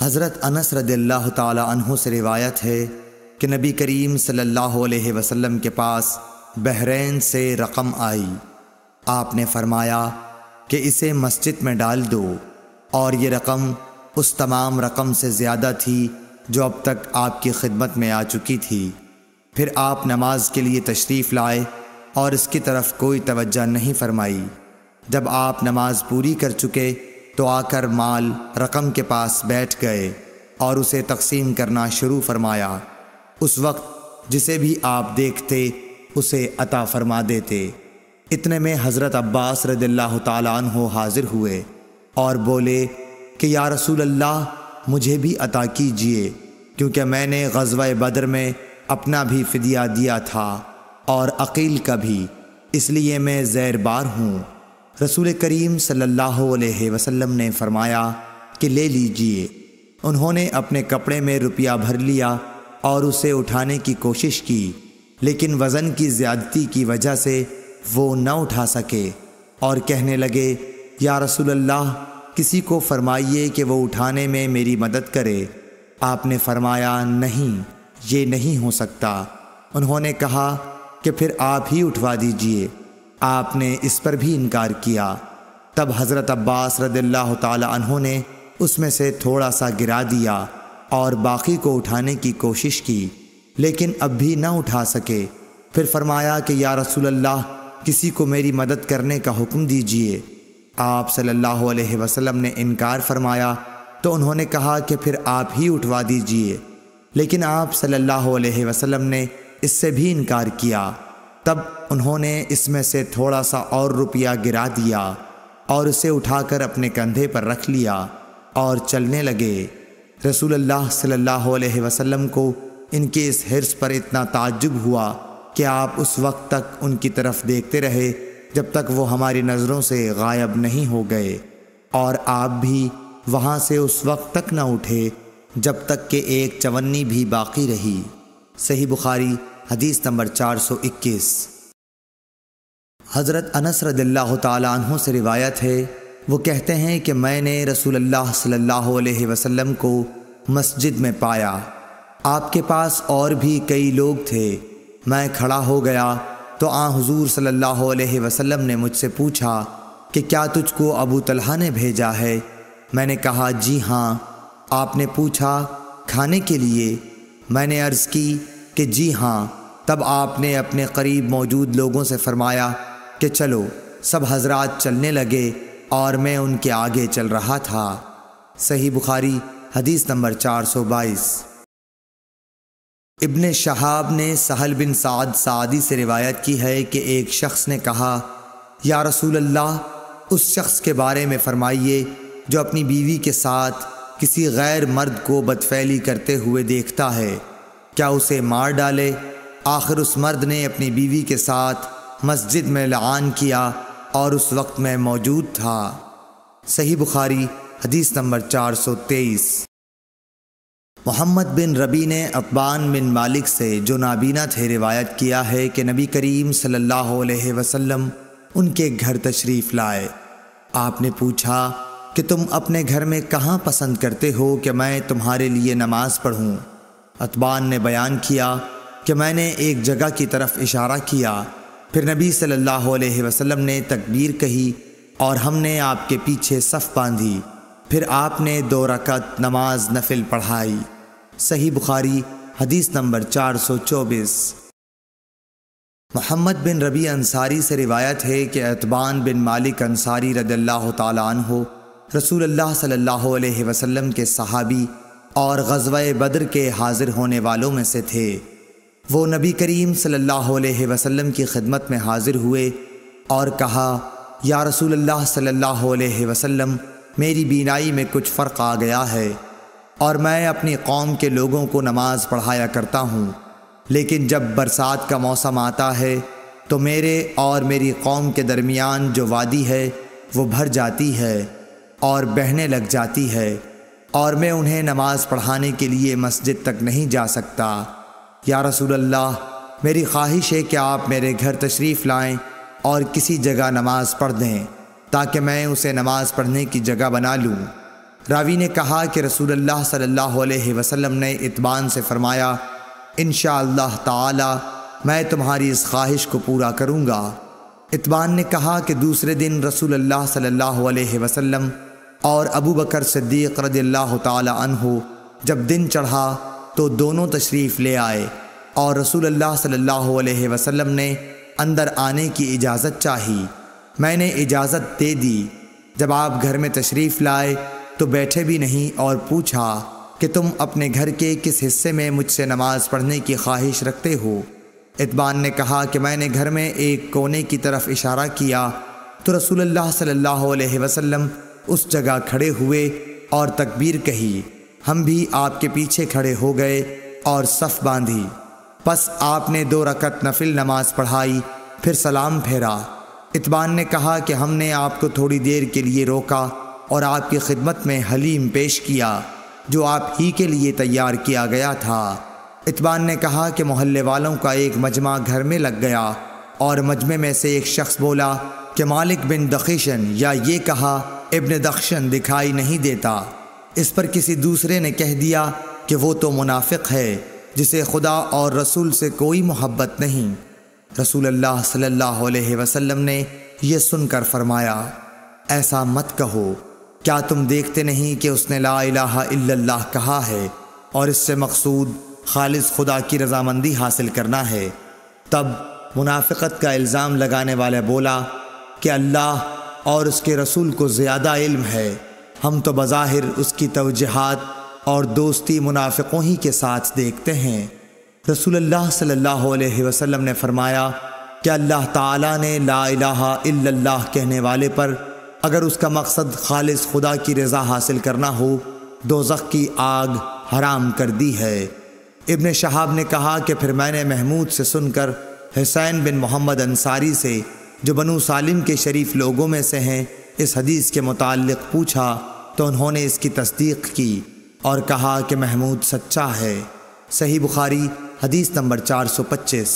حضرت انس رضی اللہ تعالی عنہ سے روایت ہے کہ نبی کریم صلی اللہ علیہ وسلم کے پاس بحرین سے رقم آئی۔ آپ نے فرمایا کہ اسے مسجد میں ڈال دو، اور یہ رقم اس تمام رقم سے زیادہ تھی جو اب تک آپ کی خدمت میں آ چکی تھی۔ پھر آپ نماز کے لیے تشریف لائے اور اس کی طرف کوئی توجہ نہیں فرمائی۔ جب آپ نماز پوری کر چکے تو آ کر مال رقم کے پاس بیٹھ گئے اور اسے تقسیم کرنا شروع فرمایا۔ اس وقت جسے بھی آپ دیکھتے اسے عطا فرما دیتے۔ اتنے میں حضرت عباس رضی اللہ تعالیٰ عنہ حاضر ہوئے اور بولے کہ یا رسول اللہ، مجھے بھی عطا کیجئے، کیونکہ میں نے غزوہ بدر میں اپنا بھی فدیہ دیا تھا اور عقیل کا بھی، اس لیے میں زیر بار ہوں۔ رسول کریم صلی اللہ علیہ وسلم نے فرمایا کہ لے لیجئے۔ انہوں نے اپنے کپڑے میں روپیہ بھر لیا اور اسے اٹھانے کی کوشش کی، لیکن وزن کی زیادتی کی وجہ سے وہ نہ اٹھا سکے اور کہنے لگے یا رسول اللہ، کسی کو فرمائیے کہ وہ اٹھانے میں میری مدد کرے۔ آپ نے فرمایا نہیں، یہ نہیں ہو سکتا۔ انہوں نے کہا کہ پھر آپ ہی اٹھوا دیجئے۔ آپ نے اس پر بھی انکار کیا۔ تب حضرت عباس رضی اللہ تعالی عنہ نے اس میں سے تھوڑا سا گرا دیا اور باقی کو اٹھانے کی کوشش کی، لیکن اب بھی نہ اٹھا سکے۔ پھر فرمایا کہ یا رسول اللہ، کسی کو میری مدد کرنے کا حکم دیجئے۔ آپ صلی اللہ علیہ وسلم نے انکار فرمایا تو انہوں نے کہا کہ پھر آپ ہی اٹھوا دیجئے، لیکن آپ صلی اللہ علیہ وسلم نے اس سے بھی انکار کیا۔ تب انہوں نے اس میں سے تھوڑا سا اور روپیہ گرا دیا اور اسے اٹھا کر اپنے کندھے پر رکھ لیا اور چلنے لگے۔ رسول اللہ صلی اللہ علیہ وسلم کو ان کے اس حرص پر اتنا تعجب ہوا کہ آپ اس وقت تک ان کی طرف دیکھتے رہے جب تک وہ ہماری نظروں سے غائب نہیں ہو گئے، اور آپ بھی وہاں سے اس وقت تک نہ اٹھے جب تک کہ ایک چونی بھی باقی رہی۔ صحیح بخاری حدیث نمبر 421۔ حضرت انس رضی اللہ تعالی عنہ سے روایت ہے، وہ کہتے ہیں کہ میں نے رسول اللہ صلی اللہ علیہ وسلم کو مسجد میں پایا۔ آپ کے پاس اور بھی کئی لوگ تھے۔ میں کھڑا ہو گیا تو حضور صلی اللہ علیہ وسلم نے مجھ سے پوچھا کہ کیا تجھ کو ابو طلحہ نے بھیجا ہے؟ میں نے کہا جی ہاں۔ آپ نے پوچھا کھانے کے لیے؟ میں نے عرض کی کہ جی ہاں۔ تب آپ نے اپنے قریب موجود لوگوں سے فرمایا کہ چلو۔ سب حضرات چلنے لگے اور میں ان کے آگے چل رہا تھا۔ صحیح بخاری حدیث نمبر 422۔ ابن شہاب نے سہل بن سعد سعدی سے روایت کی ہے کہ ایک شخص نے کہا یا رسول اللہ، اس شخص کے بارے میں فرمائیے جو اپنی بیوی کے ساتھ کسی غیر مرد کو بدفعلی کرتے ہوئے دیکھتا ہے، کیا اسے مار ڈالے؟ آخر اس مرد نے اپنی بیوی کے ساتھ مسجد میں لعان کیا اور اس وقت میں موجود تھا۔ صحیح بخاری حدیث نمبر 423۔ محمد بن ربی نے عتبان بن مالک سے جو نابینا تھے روایت کیا ہے کہ نبی کریم صلی اللہ علیہ وسلم ان کے گھر تشریف لائے۔ آپ نے پوچھا کہ تم اپنے گھر میں کہاں پسند کرتے ہو کہ میں تمہارے لیے نماز پڑھوں؟ عتبان نے بیان کیا کہ میں نے ایک جگہ کی طرف اشارہ کیا، پھر نبی صلی اللہ علیہ وسلم نے تکبیر کہی اور ہم نے آپ کے پیچھے صف باندھی، پھر آپ نے 2 رکعت نماز نفل پڑھائی۔ صحیح بخاری حدیث نمبر 424۔ محمد بن ربی انصاری سے روایت ہے کہ عتبان بن مالک انصاری رضی اللہ تعالی عنہ رسول اللہ صلی اللہ علیہ وسلم کے صحابی اور غزوہ بدر کے حاضر ہونے والوں میں سے تھے۔ وہ نبی کریم صلی اللہ علیہ وسلم کی خدمت میں حاضر ہوئے اور کہا یا رسول اللہ صلی اللہ علیہ وسلم، میری بینائی میں کچھ فرق آ گیا ہے اور میں اپنی قوم کے لوگوں کو نماز پڑھایا کرتا ہوں، لیکن جب برسات کا موسم آتا ہے تو میرے اور میری قوم کے درمیان جو وادی ہے وہ بھر جاتی ہے اور بہنے لگ جاتی ہے، اور میں انہیں نماز پڑھانے کے لیے مسجد تک نہیں جا سکتا۔ یا رسول اللہ، میری خواہش ہے کہ آپ میرے گھر تشریف لائیں اور کسی جگہ نماز پڑھ دیں تاکہ میں اسے نماز پڑھنے کی جگہ بنا لوں۔ راوی نے کہا کہ رسول اللہ صلی اللہ علیہ وسلم نے اتبان سے فرمایا انشاءاللہ تعالی میں تمہاری اس خواہش کو پورا کروں گا۔ اتبان نے کہا کہ دوسرے دن رسول اللہ صلی اللہ علیہ وسلم اور ابو بکر صدیق رضی اللہ تعالی عنہ جب دن چڑھا تو دونوں تشریف لے آئے اور رسول اللہ صلی اللہ علیہ وسلم نے اندر آنے کی اجازت چاہی۔ میں نے اجازت دے دی۔ جب آپ گھر میں تشریف لائے تو بیٹھے بھی نہیں اور پوچھا کہ تم اپنے گھر کے کس حصے میں مجھ سے نماز پڑھنے کی خواہش رکھتے ہو؟ اتبان نے کہا کہ میں نے گھر میں ایک کونے کی طرف اشارہ کیا تو رسول اللہ صلی اللہ علیہ وسلم اس جگہ کھڑے ہوئے اور تکبیر کہی۔ ہم بھی آپ کے پیچھے کھڑے ہو گئے اور صف باندھی۔ پس آپ نے 2 رکعت نفل نماز پڑھائی، پھر سلام پھیرا۔ اتبان نے کہا کہ ہم نے آپ کو تھوڑی دیر کے لیے روکا اور آپ کی خدمت میں حلیم پیش کیا جو آپ ہی کے لیے تیار کیا گیا تھا۔ اتبان نے کہا کہ محلے والوں کا ایک مجمع گھر میں لگ گیا اور مجمع میں سے ایک شخص بولا کہ مالک بن دخشن یا یہ کہا ابن دخشن دکھائی نہیں دیتا۔ اس پر کسی دوسرے نے کہہ دیا کہ وہ تو منافق ہے جسے خدا اور رسول سے کوئی محبت نہیں۔ رسول اللہ صلی اللہ علیہ وسلم نے یہ سن کر فرمایا ایسا مت کہو، کیا تم دیکھتے نہیں کہ اس نے لا الہ الا اللہ کہا ہے اور اس سے مقصود خالص خدا کی رضامندی حاصل کرنا ہے؟ تب منافقت کا الزام لگانے والا بولا کہ اللہ اور اس کے رسول کو زیادہ علم ہے، ہم تو بظاہر اس کی توجیہات اور دوستی منافقوں ہی کے ساتھ دیکھتے ہیں۔ رسول اللہ صلی اللہ علیہ وسلم نے فرمایا کہ اللہ تعالیٰ نے لا الہ الا اللہ کہنے والے پر اگر اس کا مقصد خالص خدا کی رضا حاصل کرنا ہو دوزخ کی آگ حرام کر دی ہے۔ ابن شہاب نے کہا کہ پھر میں نے محمود سے سن کر حسین بن محمد انصاری سے جو بنو سالم کے شریف لوگوں میں سے ہیں اس حدیث کے متعلق پوچھا تو انہوں نے اس کی تصدیق کی اور کہا کہ محمود سچا ہے۔ صحیح بخاری حدیث نمبر 425۔